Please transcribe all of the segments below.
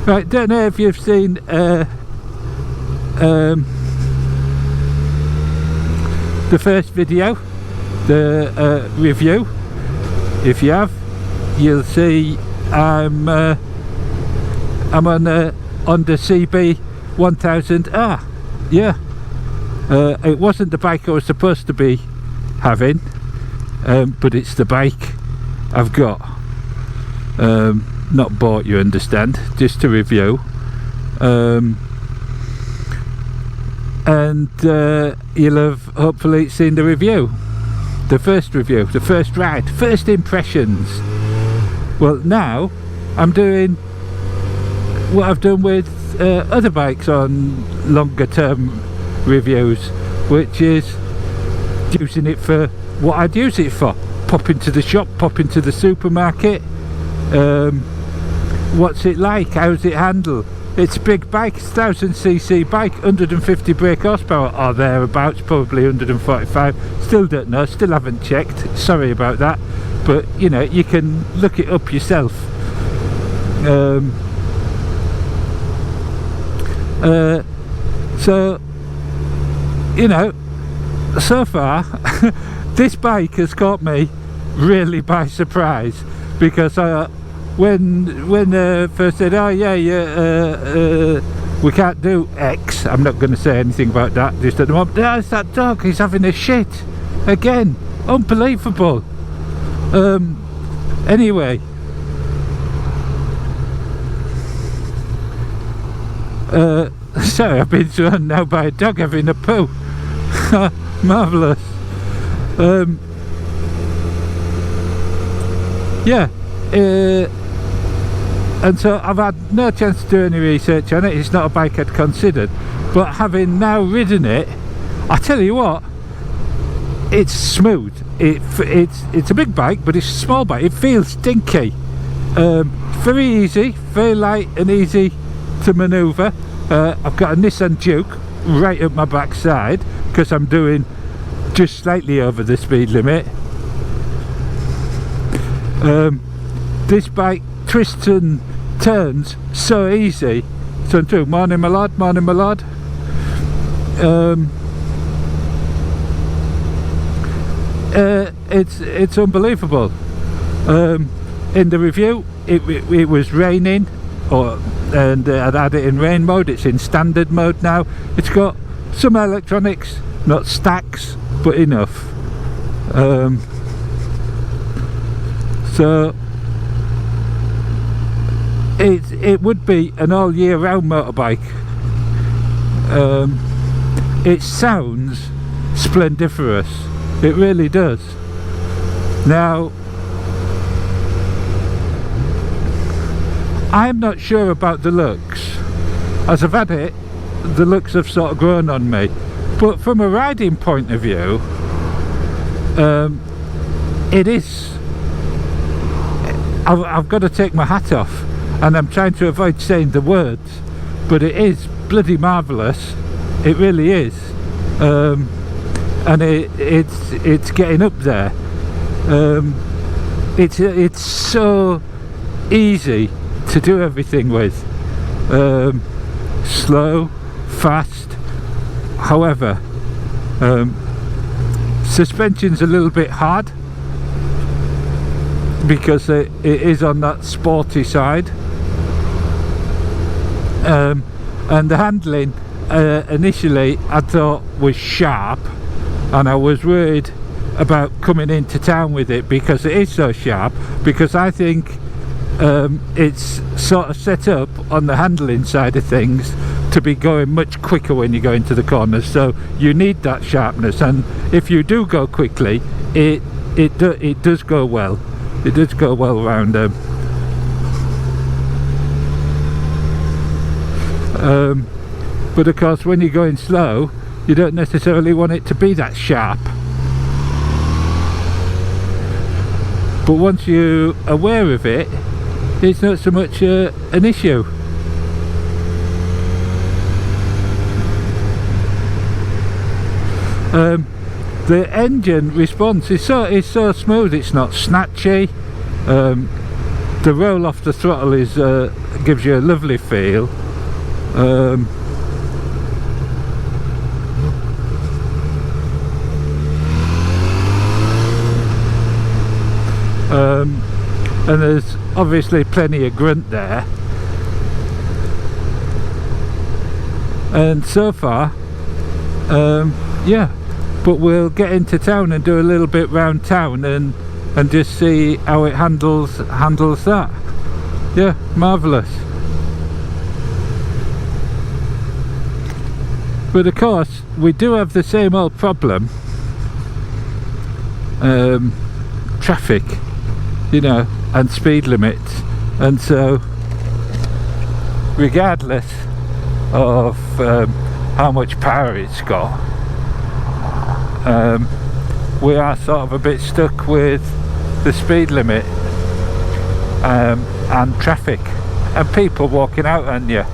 Right, don't know if you've seen the first video, the review. If you have, you'll see I'm on a Honda CB1000R. Yeah, it wasn't the bike I was supposed to be having, but it's the bike I've got. Not bought, you understand, just to review. And you'll have hopefully seen the review, the first ride, first impressions. Well, now I'm doing what I've done with other bikes on longer term reviews, which is using it for what I'd use it for. Pop into the shop, pop into the supermarket. What's it like? How's it handle? It's a big bike, it's a 1000cc bike, 150 brake horsepower or thereabouts, probably 145. Still don't know, still haven't checked, sorry about that, but you know, you can look it up yourself. So you know, so far this bike has caught me really by surprise, because when first said, oh yeah, we can't do X, I'm not going to say anything about that just at the moment. There's that dog, he's having a shit again, unbelievable. Anyway, sorry, I've been surrounded now by a dog having a poo. Marvellous. Yeah, and so I've had no chance to do any research on it. It's not a bike I'd considered, but having now ridden it, I tell you what, it's smooth. It's a big bike, but it's a small bike. It feels stinky. Very easy, very light and easy to manoeuvre. I've got a Nissan Duke right up my backside because I'm doing just slightly over the speed limit. This bike twists and turns so easy. So true. Morning my lord, morning my lord. It's unbelievable. In the review it was raining, and I'd had it in rain mode. It's in standard mode now. It's got some electronics, not stacks, but enough. So it would be an all year round motorbike. It sounds splendiferous, it really does. Now I'm not sure about the looks. As I've had it, the looks have sort of grown on me, but from a riding point of view, it is, I've got to take my hat off, and I'm trying to avoid saying the words, but it is bloody marvellous. It really is. And it's getting up there. It's so easy to do everything with. Slow, fast. However, suspension's a little bit hard because it is on that sporty side, and the handling initially I thought was sharp, and I was worried about coming into town with it because it is so sharp, because I think it's sort of set up on the handling side of things to be going much quicker when you go into the corners, so you need that sharpness, and if you do go quickly, it does go well. It does go well around them. But of course when you're going slow, you don't necessarily want it to be that sharp. But once you're aware of it, it's not so much an issue. The engine response is so smooth, it's not snatchy. The roll off the throttle is gives you a lovely feel. And there's obviously plenty of grunt there, and so far yeah, but we'll get into town and do a little bit round town and just see how it handles that. Yeah, marvellous. But of course we do have the same old problem, traffic, you know, and speed limits, and so regardless of how much power it's got, we are sort of a bit stuck with the speed limit and traffic and people walking out on you.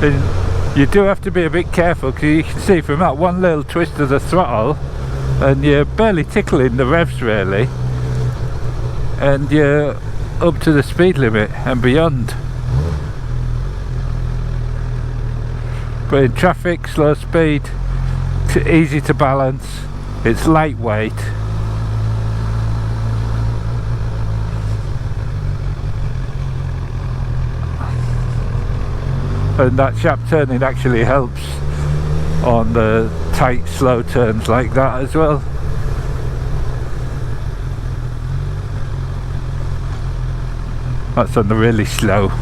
And you do have to be a bit careful, because you can see from that one little twist of the throttle and you're barely tickling the revs really, and you're up to the speed limit and beyond. But in traffic, slow speed, easy to balance, it's lightweight. And that sharp turning actually helps on the tight, slow turns like that as well. That's on the really slow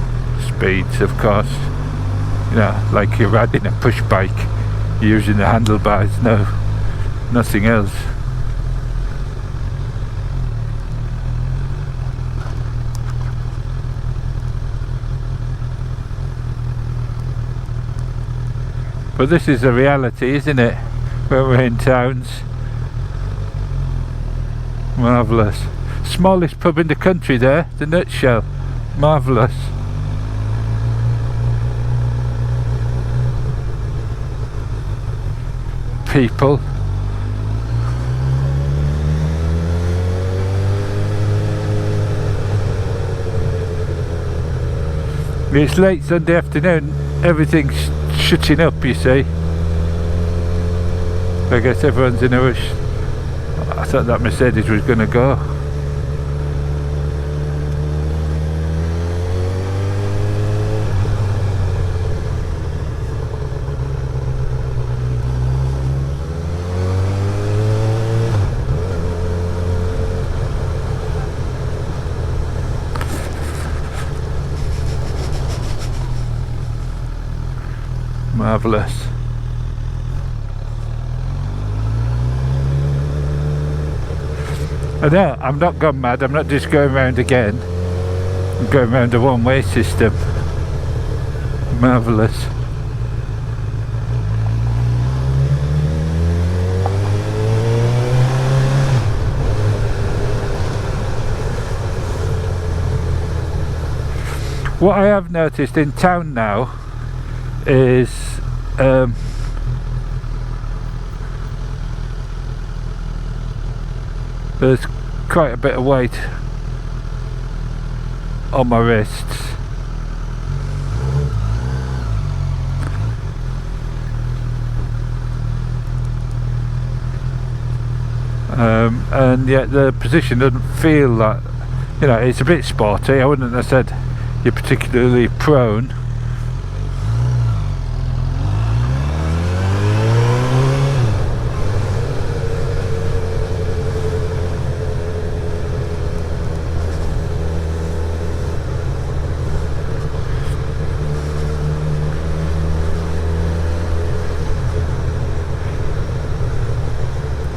speeds, of course. You know, like you're riding a push bike, you're using the handlebars, nothing else. But this is a reality, isn't it, when we're in towns. Marvellous. Smallest pub in the country there, the Nutshell. Marvellous. People. It's late Sunday afternoon, everything's shutting up, you see. I guess everyone's in a rush. I thought that Mercedes was going to go. Marvellous. I know, I'm not gone mad, I'm not just going round again. I'm going round a one-way system. Marvellous. What I have noticed in town now is there's quite a bit of weight on my wrists. And yet the position doesn't feel that, you know, it's a bit sporty. I wouldn't have said you're particularly prone.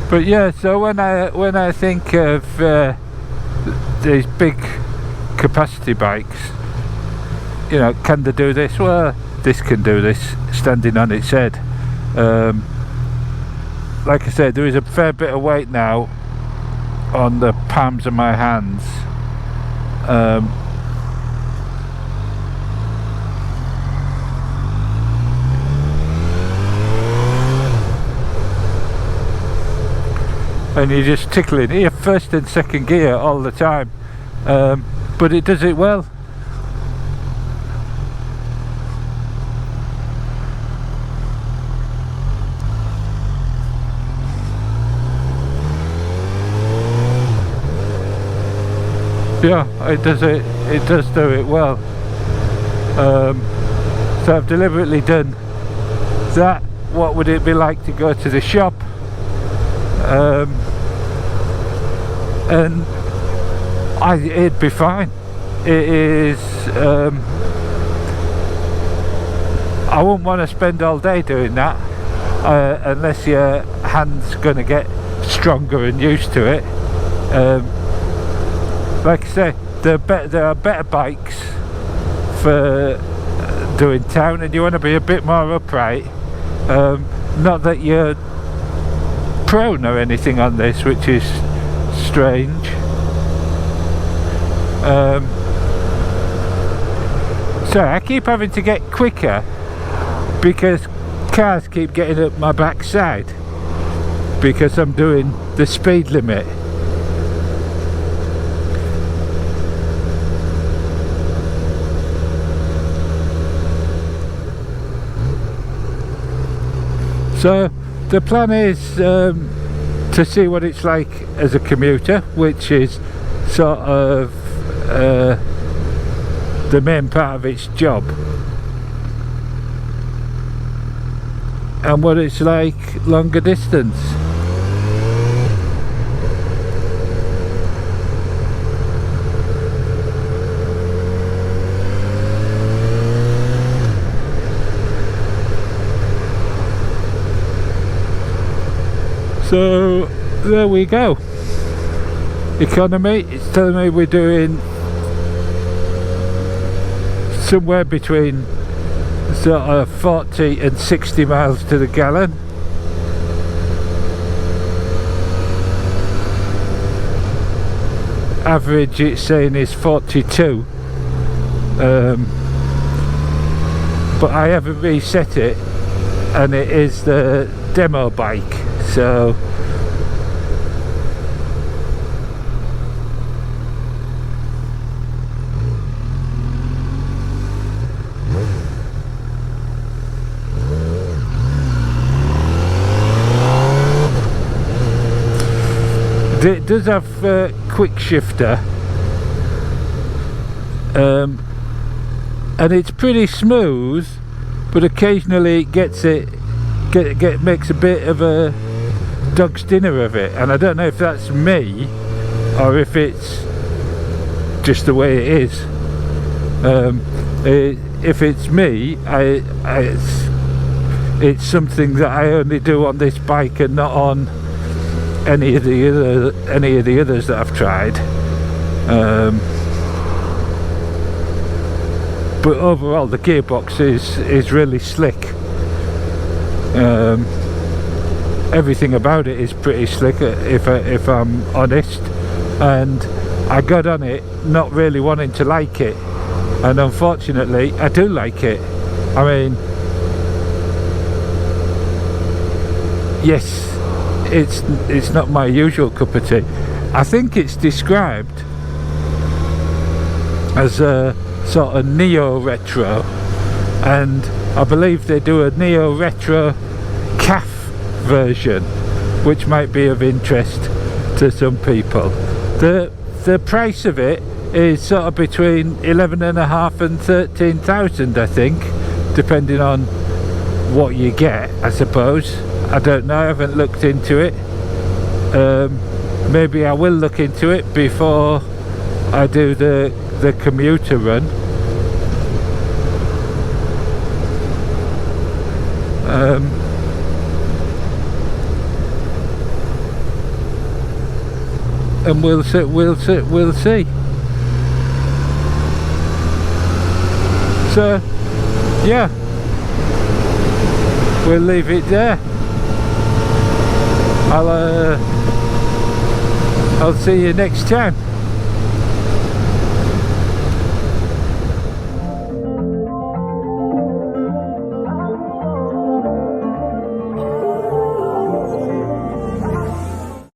But yeah, so when I think of these big capacity bikes, you know, can they do this? Well, this can do this standing on its head. Like I said, there is a fair bit of weight now on the palms of my hands. and you're just tickling your first and second gear all the time, but it does it well. Yeah, it does do it well. So I've deliberately done that. What would it be like to go to the shop? And it'd be fine. It is. I wouldn't want to spend all day doing that unless your hand's going to get stronger and used to it. Like I say, there are better bikes for doing town, and you want to be a bit more upright. Not that you're prone or anything on this, which is strange. So I keep having to get quicker because cars keep getting up my backside because I'm doing the speed limit. So the plan is to see what it's like as a commuter, which is sort of the main part of its job, and what it's like longer distance. So there we go. Economy, it's telling me we're doing somewhere between sort of 40 and 60 miles to the gallon. Average, it's saying, is 42, but I haven't reset it, and it is the demo bike. So it does have a quick shifter, and it's pretty smooth, but occasionally it gets makes a bit of a dog's dinner of it, and I don't know if that's me or if it's just the way it is. If it's me, it's something that I only do on this bike and not on any of the others that I've tried. But overall, the gearbox is really slick. Everything about it is pretty slick, if I'm honest, and I got on it not really wanting to like it, and unfortunately I do like it. I mean, yes, it's not my usual cup of tea. I think it's described as a sort of neo-retro, and I believe they do a neo-retro calf version, which might be of interest to some people. The price of it is sort of between 11,500 and 13,000, I think, depending on what you get, I suppose. I don't know, I haven't looked into it. Maybe I will look into it before I do the commuter run. And we'll see. So yeah, we'll leave it there. I'll see you next time.